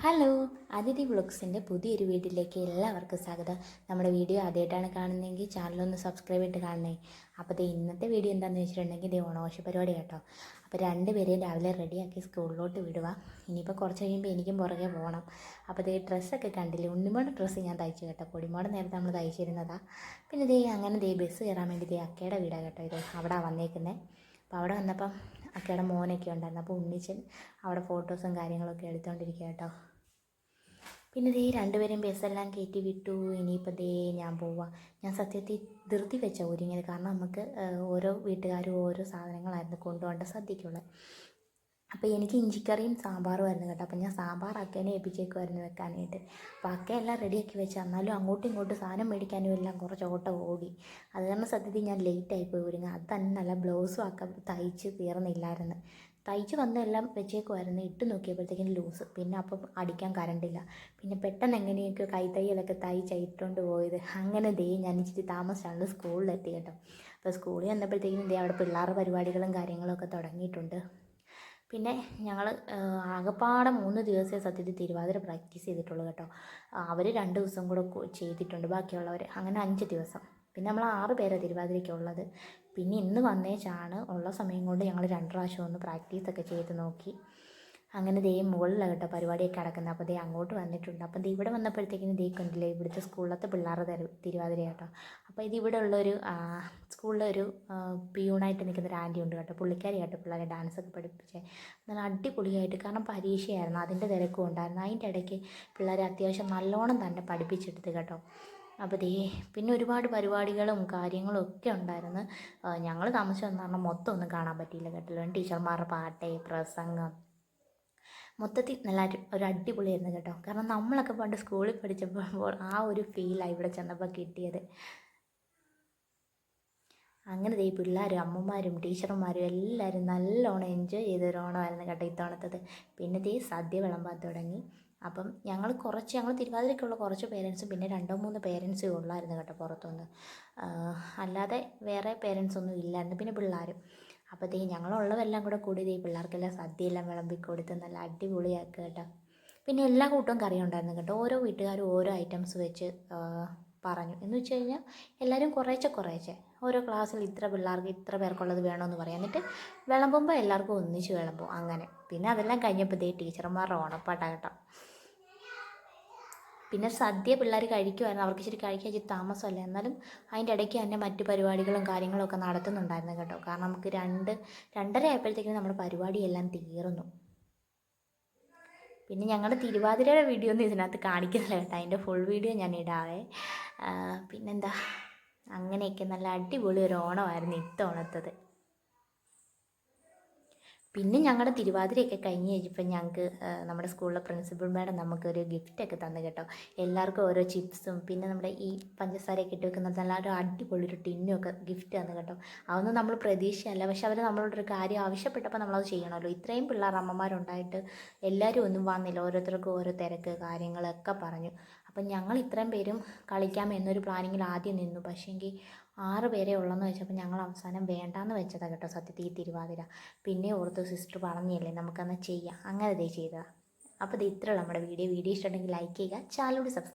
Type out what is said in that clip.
Hello, അതിഥി വ്ളോഗ്സിൻ്റെ പുതിയൊരു വീഡിയോയിലേക്ക് എല്ലാവർക്കും സ്വാഗതം. നമ്മുടെ വീഡിയോ ആദ്യമായിട്ടാണ് കാണുന്നതെങ്കിൽ ചാനലൊന്ന് സബ്സ്ക്രൈബ് ചെയ്തിട്ട് കാണണേ. അപ്പോൾ ഇന്നത്തെ വീഡിയോ എന്താണെന്ന് വെച്ചിട്ടുണ്ടെങ്കിൽ ഓണാഘോഷ പരിപാടി കേട്ടോ. അപ്പോൾ രണ്ടുപേരെയും രാവിലെ റെഡിയാക്കി സ്കൂളിലോട്ട് വിടുക. ഇനിയിപ്പോൾ കുറച്ച് കഴിയുമ്പോൾ എനിക്കും പുറകെ പോകണം. അപ്പോൾ ഡ്രസ്സൊക്കെ കണ്ടില്ലേ, ഉണ്ണിമോടെ ഡ്രസ്സ് ഞാൻ തയ്ച്ചു കേട്ടോ. പൊടിമോടെ നേരത്തെ നമ്മൾ തയ്ച്ചിരുന്നതാണ്. പിന്നെ അങ്ങനെ ബസ് കയറാൻ വേണ്ടി അക്കയുടെ വീടാണ് കേട്ടോ. ഇത് അവിടെ വന്നേക്കുന്നത്. അപ്പോൾ അവിടെ വന്നപ്പം അക്കയുടെ മോനൊക്കെ ഉണ്ടായിരുന്നു. അപ്പോൾ ഉണ്ണിച്ചൻ അവിടെ ഫോട്ടോസും കാര്യങ്ങളൊക്കെ എടുത്തുകൊണ്ടിരിക്കുക കേട്ടോ. പിന്നെ രണ്ടുപേരും ബസ്സെല്ലാം കയറ്റി വിട്ടു. ഇനിയിപ്പോൾ ഞാൻ പോവാം. ഞാൻ സത്യത്തിൽ ധൃതി വെച്ച ഒരുങ്ങിയത്. കാരണം നമുക്ക് ഓരോ വീട്ടുകാരും ഓരോ സാധനങ്ങളായിരുന്നു കൊണ്ടുപോകേണ്ട സദ്യക്കുള്ളത്. അപ്പോൾ എനിക്ക് ഇഞ്ചിക്കറിയും സാമ്പാറും ആയിരുന്നു കേട്ടോ. അപ്പോൾ ഞാൻ സാമ്പാർ അക്കേനെ ഏൽപ്പിച്ചേക്കുമായിരുന്നു വെക്കാനായിട്ട്. അപ്പോൾ അക്കയെല്ലാം റെഡിയാക്കി വെച്ചാൽ എന്നാലും അങ്ങോട്ടും ഇങ്ങോട്ടും സാധനം മേടിക്കാനും എല്ലാം കുറച്ച് ഓട്ടം ഓടി. അത് കാരണം സത്യത്തിൽ ഞാൻ ലേറ്റായിപ്പോയി ഒരുങ്ങി. അത് തന്നെ നല്ല ബ്ലൗസും ഒക്കെ തയ്ച്ച് തീർന്നില്ലായിരുന്നു. തയ്ച്ച് വന്നെല്ലാം വെച്ചേക്കുമായിരുന്നു. ഇട്ട് നോക്കിയപ്പോഴത്തേക്കും ലൂസ്. പിന്നെ അപ്പം അടിക്കാൻ കരണ്ടില്ല. പിന്നെ പെട്ടെന്ന് എങ്ങനെയൊക്കെ കൈത്തയ്യലൊക്കെ തയ്ച്ചിട്ടുകൊണ്ട് പോയത്. അങ്ങനെ ഞാൻ ഇച്ചിരി താമസിച്ചാണ് സ്കൂളിലെത്തി കേട്ടോ. അപ്പോൾ സ്കൂളിൽ വന്നപ്പോഴത്തേക്കും അവിടെ പിള്ളേരുടെ പരിപാടികളും കാര്യങ്ങളൊക്കെ തുടങ്ങിയിട്ടുണ്ട്. പിന്നെ ഞങ്ങൾ ആകെപ്പാടെ 3 ദിവസമേ സത്യത്തിൽ തിരുവാതിര പ്രാക്ടീസ് ചെയ്തിട്ടുള്ളൂ കേട്ടോ. അവർ 2 ദിവസം കൂടെ ചെയ്തിട്ടുണ്ട് ബാക്കിയുള്ളവർ. അങ്ങനെ 5 ദിവസം. പിന്നെ നമ്മൾ 6 പേരാണ് തിരുവാതിരയ്ക്കുള്ളത്. പിന്നെ ഇന്ന് വന്നേച്ചാണ് ഉള്ള സമയം കൊണ്ട് ഞങ്ങൾ 2 പ്രാവശ്യം ഒന്ന് പ്രാക്ടീസൊക്കെ ചെയ്ത് നോക്കി. അങ്ങനെ മുകളിലാണ് കേട്ടോ പരിപാടിയൊക്കെ നടക്കുന്നത്. അപ്പോൾ അങ്ങോട്ട് വന്നിട്ടുണ്ട്. അപ്പം ഇവിടെ വന്നപ്പോഴത്തേക്കിനും കണ്ടില്ലേ ഇവിടുത്തെ സ്കൂളിലത്തെ പിള്ളേരുടെ തിരുവാതിര കേട്ടോ. അപ്പോൾ ഇവിടെ ഉള്ളൊരു സ്കൂളിലൊരു പിയൂണായിട്ട് നിൽക്കുന്ന ഒരു ആൻറ്റി ഉണ്ട് കേട്ടോ. പുള്ളിക്കാരി കേട്ടോ പിള്ളേരെ ഡാൻസൊക്കെ പഠിപ്പിച്ചേ. നല്ല അടിപൊളിയായിട്ട്. കാരണം പരീക്ഷയായിരുന്നു, അതിൻ്റെ തിരക്കും ഉണ്ടായിരുന്നു. അതിൻ്റെ ഇടയ്ക്ക് പിള്ളേരെ അത്യാവശ്യം നല്ലോണം തന്നെ പഠിപ്പിച്ചെടുത്ത് കേട്ടോ. അപ്പോൾ പിന്നെ ഒരുപാട് പരിപാടികളും കാര്യങ്ങളും ഒക്കെ ഉണ്ടായിരുന്നു. ഞങ്ങൾ താമസിച്ച് വന്ന കാരണം മൊത്തം ഒന്നും കാണാൻ പറ്റിയില്ല കേട്ടോ. ടീച്ചർമാരുടെ പാട്ട്, പ്രസംഗം, മൊത്തത്തിൽ നല്ല ഒരു അടിപൊളിയായിരുന്നു കേട്ടോ. കാരണം നമ്മളൊക്കെ പണ്ട് സ്കൂളിൽ പഠിച്ചപ്പോൾ ആ ഒരു ഫീലാണ് ഇവിടെ ചെന്നപ്പോൾ കിട്ടിയത്. അങ്ങനെ പിള്ളേരും അമ്മമാരും ടീച്ചർമാരും എല്ലാവരും നല്ലോണം എൻജോയ് ചെയ്തൊരു ഓണമായിരുന്നു കേട്ടോ ഇത്തവണത്തത്. പിന്നെ സദ്യ വിളമ്പാൻ തുടങ്ങി. അപ്പം ഞങ്ങൾ തിരുവാതിരയ്ക്കുള്ള കുറച്ച് പേരൻസും പിന്നെ 2-3 പേരൻസും ഉള്ളായിരുന്നു കേട്ടോ പുറത്തുനിന്ന്. അല്ലാതെ വേറെ പേരൻസൊന്നും ഇല്ലായിരുന്നു. പിന്നെ പിള്ളേരും. അപ്പോൾ ഞങ്ങളുള്ളതെല്ലാം കൂടെ കൂടി പിള്ളേർക്കെല്ലാം സദ്യയെല്ലാം വിളമ്പിക്കൊടുത്ത് നല്ല അടിപൊളിയാക്കുക കേട്ടോ. പിന്നെ എല്ലാ കൂട്ടവും കറി ഉണ്ടായിരുന്നു കേട്ടോ. ഓരോ വീട്ടുകാരും ഓരോ ഐറ്റംസ് വെച്ച് പറഞ്ഞു. എന്ന് വെച്ച് കഴിഞ്ഞാൽ എല്ലാവരും കുറേശ്ശെ ഓരോ ക്ലാസ്സിൽ ഇത്ര പിള്ളേർക്ക് ഇത്ര പേർക്കുള്ളത് വേണമെന്ന് പറയാം. എന്നിട്ട് വിളമ്പുമ്പോൾ എല്ലാവർക്കും ഒന്നിച്ച് വിളമ്പും അങ്ങനെ. പിന്നെ അതെല്ലാം കഴിഞ്ഞപ്പോൾ ടീച്ചർമാരുടെ ഓണപ്പാട്ടാണ് കേട്ടോ. പിന്നെ സദ്യ പിള്ളേർ കഴിക്കുമായിരുന്നു. അവർക്ക് ഇച്ചിരി കഴിക്കാൻ ഇച്ചിരി താമസമല്ല. എന്നാലും അതിൻ്റെ ഇടയ്ക്ക് തന്നെ മറ്റു പരിപാടികളും കാര്യങ്ങളൊക്കെ നടത്തുന്നുണ്ടായിരുന്നു കേട്ടോ. കാരണം നമുക്ക് 2-2:30 ആയപ്പോഴത്തേക്കും നമ്മുടെ പരിപാടിയെല്ലാം തീർന്നു. പിന്നെ ഞങ്ങളുടെ തിരുവാതിരയുടെ വീഡിയോ ഒന്നും ഇതിനകത്ത് കാണിക്കുന്നില്ല കേട്ടോ. അതിൻ്റെ ഫുൾ വീഡിയോ ഞാൻ ഇടാവേ. പിന്നെന്താ, അങ്ങനെയൊക്കെ നല്ല അടിപൊളി ഒരു ഓണമായിരുന്നു ഇത്തവണത്തത്. പിന്നെ ഞങ്ങളുടെ തിരുവാതിരയൊക്കെ കഴിഞ്ഞ് കഴിഞ്ഞപ്പോൾ ഞങ്ങൾക്ക് നമ്മുടെ സ്കൂളിലെ പ്രിൻസിപ്പൽ മാഡം നമുക്കൊരു ഗിഫ്റ്റൊക്കെ തന്നു കേട്ടോ. എല്ലാവർക്കും ഓരോ ചിപ്സും പിന്നെ നമ്മുടെ ഈ പഞ്ചസാരയൊക്കെ ഇട്ട് വെക്കുന്ന നല്ല ഒരു അടിപൊളി ഒരു ടിന്നുമൊക്കെ ഗിഫ്റ്റ് തന്നു കേട്ടോ. അതൊന്നും നമ്മൾ പ്രതീക്ഷയല്ല. പക്ഷെ അവർ നമ്മളോടൊരു കാര്യം ആവശ്യപ്പെട്ടപ്പോൾ നമ്മളത് ചെയ്യണമല്ലോ. ഇത്രയും പിള്ളേർ അമ്മമാരുണ്ടായിട്ട് എല്ലാവരും ഒന്നും വന്നില്ല. ഓരോരുത്തർക്കും ഓരോ തിരക്ക് കാര്യങ്ങളൊക്കെ പറഞ്ഞു. അപ്പം ഞങ്ങൾ ഇത്രയും പേരും കളിക്കാം എന്നൊരു പ്ലാനിങ്ങിൽ ആദ്യം നിന്നു. പക്ഷേങ്കിൽ 6 പേരെ ഉള്ളെന്ന് വെച്ചപ്പോൾ ഞങ്ങൾ അവസാനം വേണ്ടാന്ന് വെച്ചതാണ് കേട്ടോ സത്യത്തിൽ ഈ തിരുവാതിര. പിന്നെ ഓർത്ത് സിസ്റ്റർ പറഞ്ഞില്ലേ നമുക്കന്ന് ചെയ്യാം. അങ്ങനെ ചെയ്തതാണ്. അപ്പോൾ ഇത്രയുള്ള നമ്മുടെ വീഡിയോ ഇഷ്ടമുണ്ടെങ്കിൽ ലൈക്ക് ചെയ്യുക, ചാനലോട് സബ്സ്ക്രൈബ്